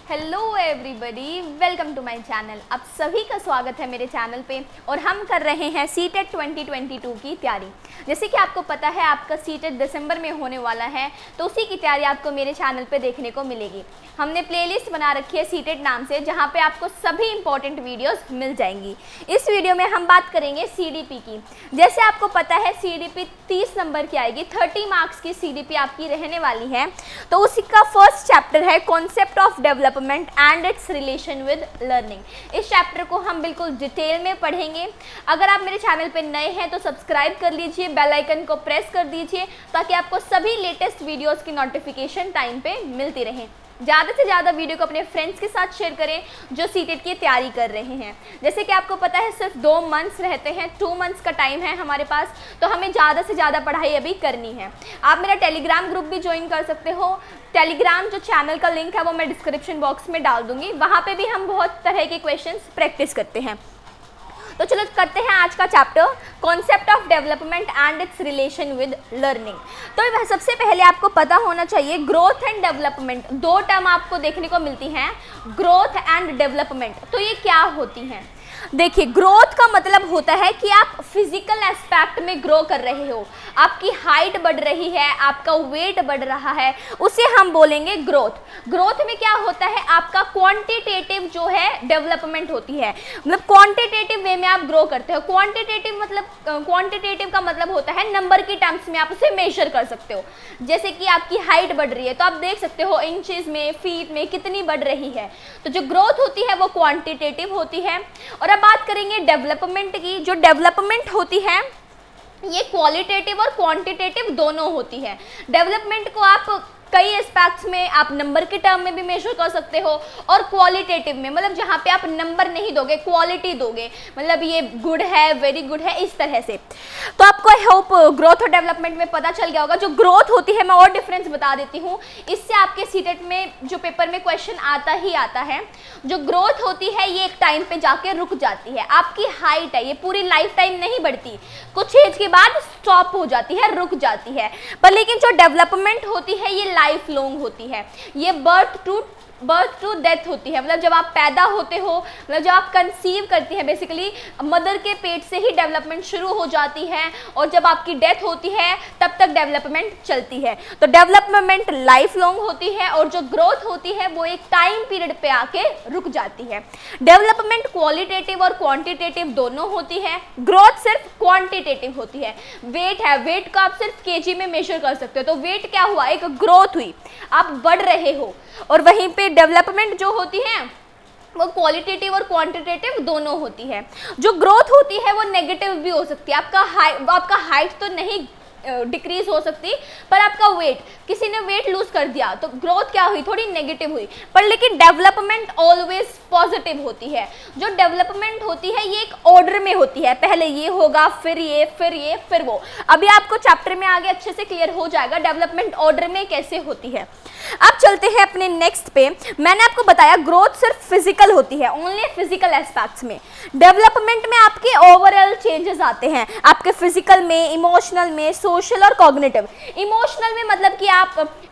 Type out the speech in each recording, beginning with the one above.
Hello everybody, welcome to my channel. आप सभी का स्वागत है मेरे चैनल पे और हम कर रहे हैं सीटेट 2022 की तैयारी। जैसे कि आपको पता है आपका सीटेट दिसंबर में होने वाला है, तो उसी की तैयारी आपको मेरे चैनल पे देखने को मिलेगी। हमने प्लेलिस्ट बना रखी है सीटेट नाम से, जहाँ पे आपको सभी इंपॉर्टेंट वीडियोस मिल जाएंगी। इस वीडियो में हम बात करेंगे सीडीपी की। जैसे आपको पता है सीडीपी 30 नंबर की आएगी, 30 मार्क्स की सीडीपी आपकी रहने वाली है। तो उसी का फर्स्ट चैप्टर है concept of development and it's relation with learning. इस चैप्टर को हम बिल्कुल डिटेल में पढ़ेंगे। अगर आप मेरे चैनल पे नए हैं तो सब्सक्राइब कर लीजिए, बेल आइकन को प्रेस कर दीजिए ताकि आपको सभी लेटेस्ट वीडियोस की नोटिफिकेशन टाइम पे मिलती रहे। ज़्यादा से ज़्यादा वीडियो को अपने फ्रेंड्स के साथ शेयर करें जो सीटेट की तैयारी कर रहे हैं। जैसे कि आपको पता है सिर्फ 2 मंथ्स रहते हैं, 2 मंथ्स का टाइम है हमारे पास, तो हमें ज़्यादा से ज़्यादा पढ़ाई अभी करनी है। आप मेरा टेलीग्राम ग्रुप भी ज्वाइन कर सकते हो। टेलीग्राम जो चैनल का लिंक है वो मैं डिस्क्रिप्शन बॉक्स में डाल दूँगी, वहाँ पर भी हम बहुत तरह के क्वेश्चन प्रैक्टिस करते हैं। तो चलो करते हैं आज का chapter concept of development and it's relation with learning. तो सबसे पहले आपको पता होना चाहिए ग्रोथ एंड डेवलपमेंट, 2 टर्म आपको देखने को मिलती हैं, ग्रोथ एंड डेवलपमेंट। तो ये क्या होती हैं? देखिए, ग्रोथ का मतलब होता है कि आप फिजिकल एस्पेक्ट में ग्रो कर रहे हो, आपकी हाइट बढ़ रही है, आपका वेट बढ़ रहा है, उसे हम बोलेंगे ग्रोथ। ग्रोथ में क्या होता है, आपका क्वांटिटेटिव जो है डेवलपमेंट होती है, मतलब क्वांटिटेटिव वे में आप ग्रो करते हो। क्वांटिटेटिव का मतलब होता है नंबर की टर्म्स में आप उसे मेजर कर सकते हो। जैसे कि आपकी हाइट बढ़ रही है तो आप देख सकते हो इंचेस में, फीट में कितनी बढ़ रही है। तो जो ग्रोथ होती है वो क्वांटिटेटिव होती है। और अब बात करेंगे डेवलपमेंट की। जो डेवलपमेंट होती है ये क्वालिटेटिव और क्वांटिटेटिव दोनों होती है। डेवलपमेंट को आप कई एस्पेक्ट्स में, आप नंबर के टर्म में भी मेजर कर सकते हो और क्वालिटेटिव में, मतलब जहाँ पे आप नंबर नहीं दोगे, क्वालिटी दोगे, मतलब ये गुड है, वेरी गुड है, इस तरह से। तो आपको आई होप ग्रोथ और डेवलपमेंट में पता चल गया होगा। जो ग्रोथ होती है मैं और डिफरेंस बता देती हूँ, इससे आपके सीटेट में जो पेपर में क्वेश्चन आता ही आता है। जो ग्रोथ होती है ये एक टाइम पे जाके रुक जाती है। आपकी हाइट है ये पूरी लाइफ टाइम नहीं बढ़ती, कुछ एज के बाद स्टॉप हो जाती है, रुक जाती है। पर लेकिन जो डेवलपमेंट होती है ये लाइफ लॉन्ग होती है। ये बर्थ टू डेथ होती है, मतलब जब आप पैदा होते हो, मतलब जब आप कंसीव करती हैं, बेसिकली मदर के पेट से ही डेवलपमेंट शुरू हो जाती है और जब आपकी डेथ होती है तब तक डेवलपमेंट चलती है। तो डेवलपमेंट लाइफ लॉन्ग होती है और जो ग्रोथ होती है वो एक टाइम पीरियड पे आके रुक जाती है। डेवलपमेंट क्वालिटेटिव और क्वांटिटेटिव दोनों होती है, ग्रोथ सिर्फ क्वांटिटेटिव होती है। वेट है, वेट को आप सिर्फ केजी में मेजर कर सकते हो, तो वेट क्या हुआ, एक ग्रोथ हुई, आप बढ़ रहे हो। और वहीं पे डेवलपमेंट जो होती है वो क्वालिटेटिव और क्वांटिटेटिव दोनों होती है। जो ग्रोथ होती है वो नेगेटिव भी हो सकती है। आपका हाइट तो नहीं डिक्रीज हो सकती, पर आपका वेट, किसी ने वेट लूज कर दिया तो ग्रोथ क्या हुई, थोड़ी नेगेटिव हुई। पर लेकिन डेवलपमेंट ऑलवेज पॉजिटिव होती है। जो डेवलपमेंट होती है ये एक ऑर्डर में होती है, पहले ये होगा, फिर ये, फिर ये, फिर वो। अभी आपको चैप्टर में आगे अच्छे से क्लियर हो जाएगा डेवलपमेंट ऑर्डर में कैसे होती है। अब चलते हैं अपने नेक्स्ट पे। मैंने आपको बताया ग्रोथ सिर्फ फिजिकल होती है, ओनली फिजिकल एस्पेक्ट्स में। डेवलपमेंट में आपके ओवरऑल चेंजेस आते हैं, आपके फिजिकल में, इमोशनल में, सोशल और कॉग्निटिव। इमोशनल में मतलब कि आप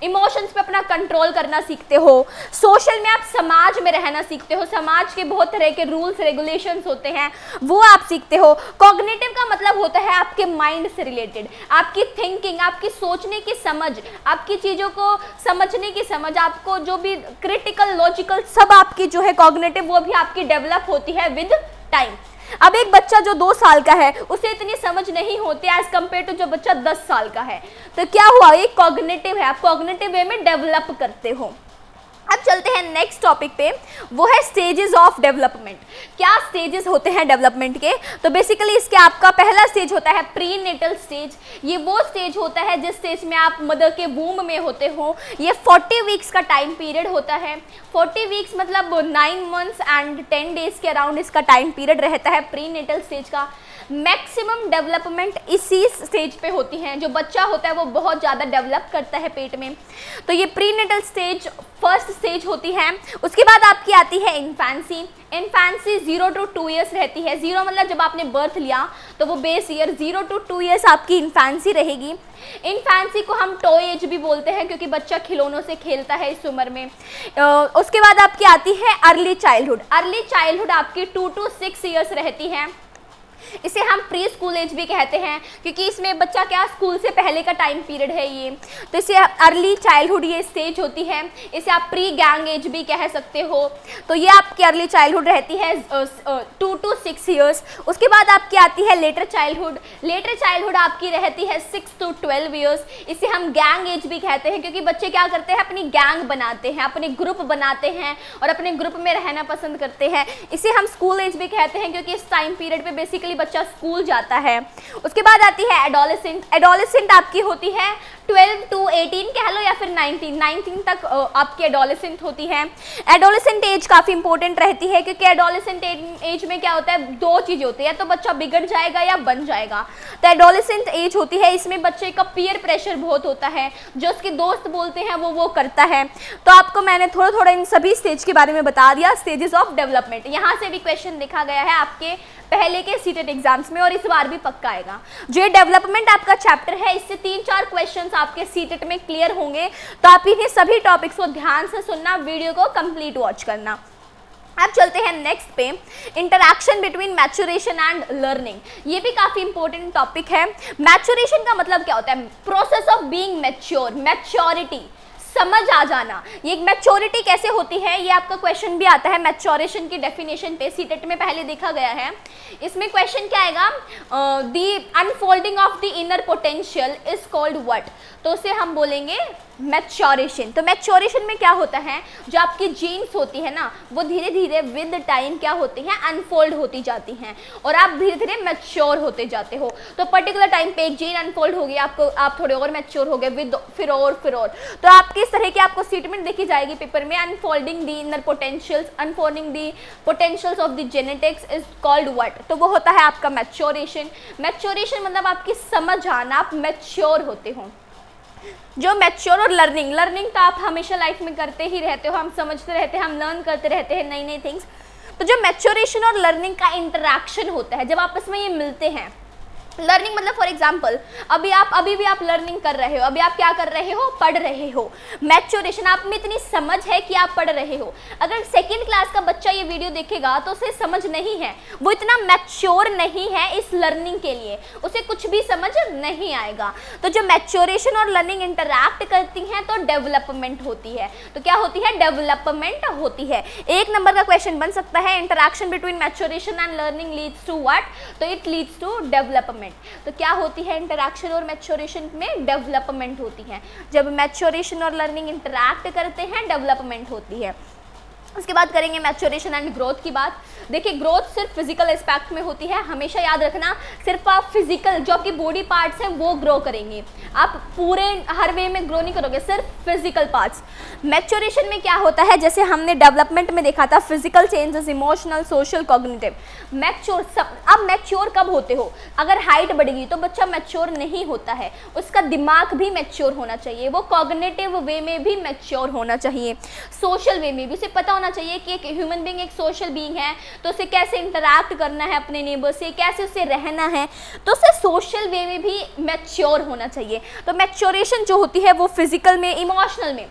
इमोशंस पे अपना कंट्रोल करना सीखते हो। सोशल में आप समाज में रहना सीखते हो, समाज के बहुत तरह के रूल्स रेगुलेशंस होते हैं वो आप सीखते हो। कॉग्निटिव का मतलब होता है आपके माइंड से रिलेटेड, आपकी थिंकिंग, आपकी सोचने की समझ, आपकी चीज़ों को समझने की समझ, आपको जो भी क्रिटिकल, लॉजिकल, सब आपकी जो है कॉग्निटिव वो भी आपकी डेवलप होती है विद टाइम। अब एक बच्चा जो 2 साल का है उसे इतनी समझ नहीं होती एज कम्पेयर टू जो बच्चा 10 साल का है। तो क्या हुआ, ये कॉग्निटिव है, आप कॉग्निटिव वे में डेवलप करते हो। अब चलते हैं नेक्स्ट टॉपिक पे, वो है स्टेजेस ऑफ डेवलपमेंट। क्या स्टेजेस होते हैं डेवलपमेंट के? तो बेसिकली इसके आपका पहला स्टेज होता है प्री नेटल स्टेज। ये वो स्टेज होता है जिस स्टेज में आप मदर के वूम में होते हो। ये 40 वीक्स का टाइम पीरियड होता है। 40 वीक्स मतलब 9 मंथ्स एंड 10 डेज के अराउंड इसका टाइम पीरियड रहता है प्री नेटल स्टेज का। मैक्सिमम डेवलपमेंट इसी स्टेज पे होती हैं। जो बच्चा होता है वो बहुत ज़्यादा डेवलप करता है पेट में। तो ये प्रीनेटल स्टेज फर्स्ट स्टेज होती है। उसके बाद आपकी आती है इन्फेंसी। इन्फेंसी 0 to 2 ईयर्स रहती है। 0 मतलब जब आपने बर्थ लिया तो वो बेस ईयर, 0 to 2 ईयर्स आपकी इन्फेंसी रहेगी। इन्फेंसी को हम टॉय एज भी बोलते हैं क्योंकि बच्चा खिलौनों से खेलता है इस उम्र में। उसके बाद आपकी आती है अर्ली चाइल्डहुड। अर्ली चाइल्डहुड आपकी 2 to 6 ईयर्स रहती है। इसे हम प्री स्कूल एज भी कहते हैं क्योंकि इसमें बच्चा क्या स्कूल से पहले का टाइम पीरियड है ये। तो इसे अर्ली चाइल्डहुड ये स्टेज होती है। इसे आप प्री गैंग एज भी कह सकते हो। तो ये आपकी अर्ली चाइल्डहुड रहती है 2 to 6 ईयर्स। उसके बाद आपकी आती है लेटर चाइल्डहुड। लेटर चाइल्डहुड आपकी रहती है 6 to 12 ईयर्स। इसे हम गैंग एज भी कहते हैं क्योंकि बच्चे क्या करते हैं, अपनी गैंग बनाते हैं, अपने ग्रुप बनाते हैं और अपने ग्रुप में रहना पसंद करते हैं। इसे हम स्कूल एज भी कहते हैं क्योंकि इस टाइम पीरियड पे बेसिकली बच्चा स्कूल जाता है। उसके बाद आती है एडोलेसेंट। एडोलेसेंट आपकी होती है 12 to 18 कह लो या फिर 19 तक आपकी एडोलेसेंट होती है। एडोलेसेंट एज काफ़ी इंपॉर्टेंट रहती है क्योंकि एडोलेसेंट एज में क्या होता है, दो चीज़ें होती है, तो बच्चा बिगड़ जाएगा या बन जाएगा। तो एडोलेसेंट एज होती है, इसमें बच्चे का पीयर प्रेशर बहुत होता है, जो उसके दोस्त बोलते हैं वो करता है। तो आपको मैंने थोड़ा थोड़ा इन सभी स्टेज के बारे में बता दिया, स्टेजेस ऑफ डेवलपमेंट। यहाँ से भी क्वेश्चन लिखा गया है आपके पहले के सीटेट एग्जाम्स में और इस बार भी पक्का आएगा। जो ये डेवलपमेंट आपका चैप्टर है, इससे 3-4 क्वेश्चंस आपके सीटेट में क्लियर होंगे। तो आप इन्हें सभी टॉपिक्स को ध्यान से सुनना, वीडियो को कंप्लीट वॉच करना। अब चलते हैं नेक्स्ट पे, interaction between maturation and learning. ये भी काफ़ी इंपॉर्टेंट टॉपिक है। मैच्योरेशन का मतलब क्या होता है, process of being mature, maturity, समझ आ जाना। ये मैच्योरिटी कैसे होती है, ये आपका क्वेश्चन भी आता है मैच्योरेशन की डेफिनेशन पे, सीटेट में पहले देखा गया है। इसमें क्वेश्चन क्या आएगा, the unfolding of the inner potential is called what. तो उसे हम बोलेंगे मैच्योरेशन। तो मैच्योरेशन में क्या होता है, जो आपकी जीन्स होती है ना, वो धीरे धीरे विद टाइम क्या होती हैं, अनफोल्ड होती जाती हैं और आप धीरे धीरे मैच्योर होते जाते हो। तो पर्टिकुलर टाइम पे एक जीन अनफोल्ड होगी, आप थोड़े और मैच्योर हो गए, विद फिर और। तो आपकी इस तरह की आपको स्टेटमेंट देखी जाएगी पेपर में, unfolding the inner potentials, unfolding the potentials of the genetics is called what. तो वो होता है आपका मैच्योरेशन। मैच्योरेशन मतलब आपकी समझ आना, आप मैच्योर होते हो। जो मैच्योर और लर्निंग, लर्निंग तो आप हमेशा लाइफ में करते ही रहते हो, हम समझते रहते हैं, हम लर्न करते रहते हैं नई नई थिंग्स। तो जो मैच्योरेशन और लर्निंग का इंटरैक्शन होता है, जब आपस में ये मिलते हैं, लर्निंग मतलब फॉर एग्जाम्पल अभी भी आप लर्निंग कर रहे हो, अभी आप क्या कर रहे हो, पढ़ रहे हो। मैच्योरेशन, आप में इतनी समझ है कि आप पढ़ रहे हो। अगर सेकंड क्लास का बच्चा ये वीडियो देखेगा तो उसे समझ नहीं है, वो इतना मैच्योर नहीं है इस लर्निंग के लिए, उसे कुछ भी समझ नहीं आएगा। तो जो मैच्योरेशन और लर्निंग इंटरैक्ट करती हैं तो डेवलपमेंट होती है। तो क्या होती है, डेवलपमेंट होती है। 1 नंबर का क्वेश्चन बन सकता है, interaction between maturation and learning leads to what. तो इट लीड्स टू डेवलपमेंट। तो क्या होती है इंटरैक्शन और मैच्योरेशन में, डेवलपमेंट होती है। जब मैच्योरेशन और लर्निंग इंटरैक्ट करते हैं, डेवलपमेंट होती है। उसके बाद करेंगे मैच्योरेशन एंड ग्रोथ की बात। देखिए, ग्रोथ सिर्फ फिजिकल एस्पेक्ट में होती है, हमेशा याद रखना। सिर्फ आप फिजिकल जो आपकी बॉडी पार्ट्स हैं वो ग्रो करेंगे, आप पूरे हर वे में ग्रो नहीं करोगे, सिर्फ फिजिकल पार्ट्स। मैच्योरेशन में क्या होता है, जैसे हमने डेवलपमेंट में देखा था, physical changes, emotional, social, cognitive. Mature अब मैच्योर कब होते हो, अगर हाइट बढ़ेगी तो बच्चा मैच्योर नहीं होता है, उसका दिमाग भी मैच्योर होना चाहिए, वो कॉग्निटिव वे में भी मैच्योर होना चाहिए, सोशल वे में भी उसे पता होना चाहिए कि एक ह्यूमन बीइंग एक सोशल बीइंग है, तो उसे कैसे इंटरैक्ट करना है अपने नेबर से, कैसे उसे रहना है, तो उसे सोशल वे में भी मैच्योर होना चाहिए। तो मैच्योरेशन जो होती है वो फिजिकल में, इमोशनल में।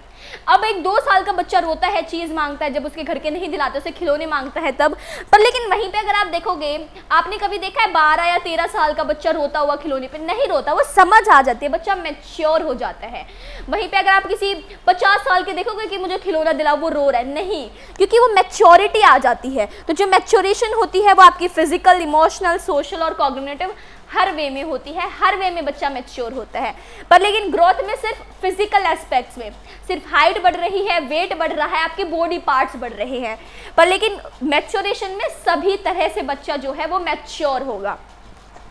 अब एक 2 साल का बच्चा रोता है, चीज़ मांगता है, जब उसके घर के नहीं दिलाते, उसे खिलौने मांगता है तब पर। लेकिन वहीं पे अगर आप देखोगे, आपने कभी देखा है 12 या 13 साल का बच्चा रोता हुआ खिलौने पे? नहीं रोता, वो समझ आ जाती है, बच्चा मैच्योर हो जाता है। वहीं पे अगर आप किसी 50 साल के देखोगे कि मुझे खिलौना दिलाओ, वो रो रहा है, नहीं, क्योंकि वो मैच्योरिटी आ जाती है। तो जो मैच्योरेशन होती है वो आपकी फिजिकल, इमोशनल, सोशल और कॉग्निटिव हर वे में होती है, हर वे में बच्चा मैच्योर होता है। पर लेकिन ग्रोथ में सिर्फ फिजिकल एस्पेक्ट्स में, सिर्फ हाइट बढ़ रही है, वेट बढ़ रहा है, आपके बॉडी पार्ट्स बढ़ रहे हैं। पर लेकिन मैच्योरेशन में सभी तरह से बच्चा जो है वो मैच्योर होगा।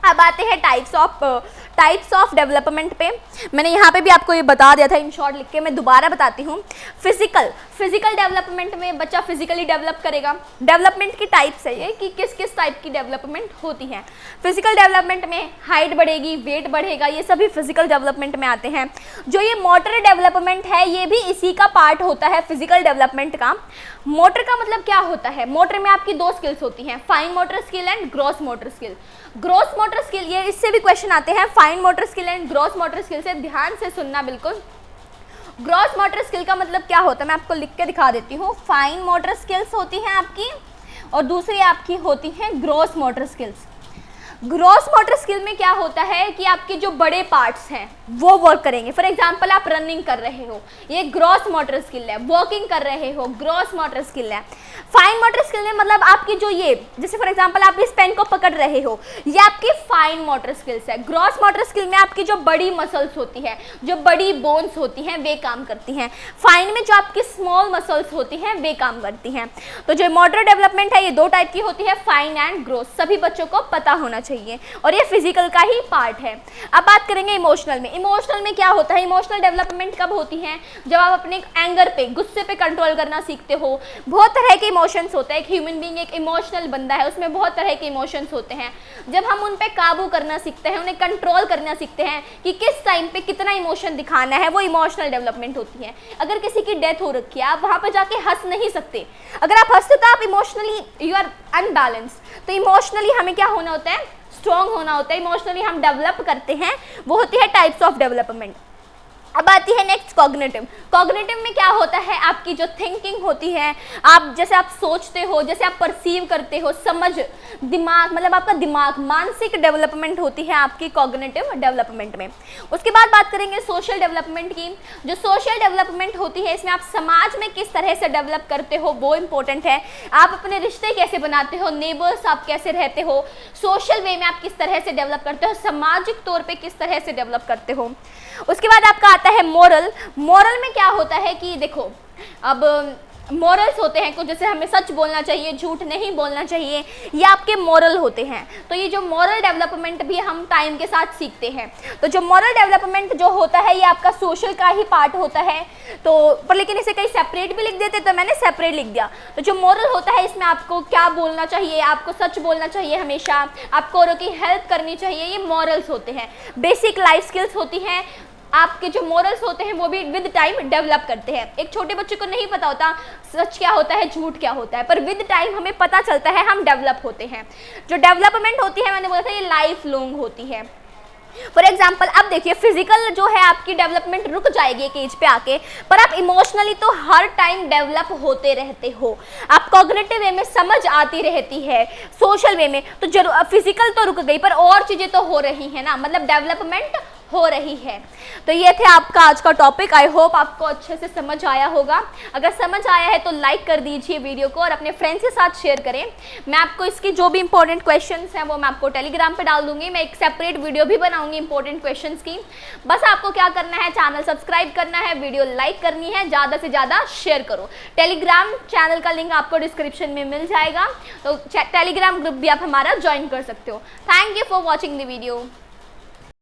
अब आते हैं टाइप्स ऑफ डेवलपमेंट पे। मैंने यहाँ पे भी आपको ये बता दिया था इन शॉर्ट लिख के, मैं दोबारा बताती हूँ। फिजिकल डेवलपमेंट में बच्चा फिजिकली डेवलप करेगा। डेवलपमेंट की टाइप्स है ये कि किस किस टाइप की डेवलपमेंट होती है। फिजिकल डेवलपमेंट में हाइट बढ़ेगी, वेट बढ़ेगा, ये सभी फिजिकल डेवलपमेंट में आते हैं। जो ये मोटर डेवलपमेंट है ये भी इसी का पार्ट होता है फिजिकल डेवलपमेंट का। मोटर का मतलब क्या होता है? मोटर में आपकी दो स्किल्स होती हैं, fine motor skill and gross motor skill. Gross motor skill, ये इससे भी क्वेश्चन आते हैं, fine motor skill and gross motor skill से ध्यान से सुनना बिल्कुल। ग्रॉस मोटर स्किल का मतलब क्या होता है मैं आपको लिख के दिखा देती हूँ। फाइन मोटर स्किल्स होती हैं आपकी और दूसरी आपकी होती हैं gross motor skills. Gross motor skill में क्या होता है कि आपके जो बड़े पार्ट्स हैं वो वर्क करेंगे। फॉर एग्जांपल आप रनिंग कर रहे हो, ये ग्रॉस मोटर स्किल है। वॉकिंग कर रहे हो, ग्रॉस मोटर स्किल है। फाइन मोटर स्किल में मतलब आपकी जो ये, जैसे फॉर एग्जांपल आप इस पेन को पकड़ रहे हो, ये आपकी फाइन मोटर स्किल्स है। ग्रॉस मोटर स्किल में आपकी जो बड़ी मसल्स होती है, जो बड़ी बोन्स होती हैं वे काम करती हैं। फाइन में जो आपकी स्मॉल मसल्स होती हैं वे काम करती हैं। तो जो मोटर डेवलपमेंट है ये दो टाइप की होती है, फाइन एंड ग्रॉस। सभी बच्चों को पता होना चाहिए और ये फिजिकल का ही पार्ट है। अब बात करेंगे इमोशनल में। इमोशनल में क्या होता है? इमोशनल डेवलपमेंट कब होती है? जब आप अपने एंगर पे, गुस्से पे कंट्रोल करना सीखते हो। बहुत तरह के इमोशंस होते हैं, एक ह्यूमन बीइंग एक इमोशनल बंदा है, उसमें बहुत तरह के इमोशंस होते हैं। जब हम उन पे काबू करना सीखते हैं, उन्हें कंट्रोल करना सीखते हैं कि किस टाइम पे कितना इमोशन दिखाना है, वो इमोशनल डेवलपमेंट होती है। अगर किसी की डेथ हो रखी है, आप वहाँ पे जाके हंस नहीं सकते। अगर आप हंसते तो आप इमोशनली यू आर अनबैलेंस्ड। तो इमोशनली हमें क्या होना होता है? स्ट्रॉन्ग होना होता है। इमोशनली हम डेवलप करते हैं, वो होती है टाइप्स ऑफ डेवलपमेंट। अब आती है नेक्स्ट कॉग्निटिव। कॉग्निटिव में क्या होता है? आपकी जो थिंकिंग होती है, आप जैसे आप सोचते हो, जैसे आप परसीव करते हो, समझ, दिमाग, मतलब आपका दिमाग, मानसिक डेवलपमेंट होती है आपकी कॉग्निटिव डेवलपमेंट में। उसके बाद बात करेंगे सोशल डेवलपमेंट की। जो सोशल डेवलपमेंट होती है इसमें आप समाज में किस तरह से डेवलप करते हो वो इंपॉर्टेंट है। आप अपने रिश्ते कैसे बनाते हो, नेबर्स आप कैसे रहते हो, सोशल वे में आप किस तरह से डेवलप करते हो, सामाजिक तौर पर किस तरह से डेवलप करते हो। उसके बाद आपका आता है मोरल। मोरल में क्या होता है कि देखो, अब मॉरल्स होते हैं कुछ, जैसे हमें सच बोलना चाहिए, झूठ नहीं बोलना चाहिए, ये आपके मॉरल होते हैं। तो ये जो मॉरल डेवलपमेंट भी हम टाइम के साथ सीखते हैं। तो जो मॉरल डेवलपमेंट जो होता है ये आपका सोशल का ही पार्ट होता है। तो पर लेकिन इसे कहीं सेपरेट भी लिख देते तो मैंने सेपरेट लिख दिया। तो जो मॉरल होता है इसमें आपको क्या बोलना चाहिए, आपको सच बोलना चाहिए हमेशा, आपको औरों की हेल्प करनी चाहिए, ये मॉरल्स होते हैं। बेसिक लाइफ स्किल्स होती हैं। आपके जो मोरल्स होते हैं वो भी विद टाइम डेवलप करते हैं। एक छोटे बच्चे को नहीं पता होता सच क्या होता है, झूठ क्या होता है, पर विद टाइम हमें पता चलता है, हम डेवलप होते हैं। जो डेवलपमेंट होती है मैंने बोला था ये लाइफ लॉन्ग होती है। फॉर एग्जाम्पल अब देखिए, फिजिकल जो है आपकी डेवलपमेंट रुक जाएगी एक एज पे आके, पर आप इमोशनली तो हर टाइम डेवलप होते रहते हो। आप कॉग्निटिव वे में समझ आती रहती है, सोशल वे में तो जरूर फिजिकल तो रुक गई पर और चीज़ें तो हो रही है ना, मतलब डेवलपमेंट हो रही है। तो ये थे आपका आज का टॉपिक। आई होप आपको अच्छे से समझ आया होगा। अगर समझ आया है तो लाइक कर दीजिए वीडियो को और अपने फ्रेंड्स के साथ शेयर करें। मैं आपको इसकी जो भी इंपॉर्टेंट क्वेश्चंस हैं वो मैं आपको टेलीग्राम पे डाल दूंगी। मैं एक सेपरेट वीडियो भी बनाऊंगी इंपॉर्टेंट क्वेश्चंस की। बस आपको क्या करना है, चैनल सब्सक्राइब करना है, वीडियो लाइक करनी है, ज़्यादा से ज़्यादा शेयर करो। टेलीग्राम चैनल का लिंक आपको डिस्क्रिप्शन में मिल जाएगा, तो टेलीग्राम ग्रुप भी आप हमारा ज्वाइन कर सकते हो। Thank you for watching the video.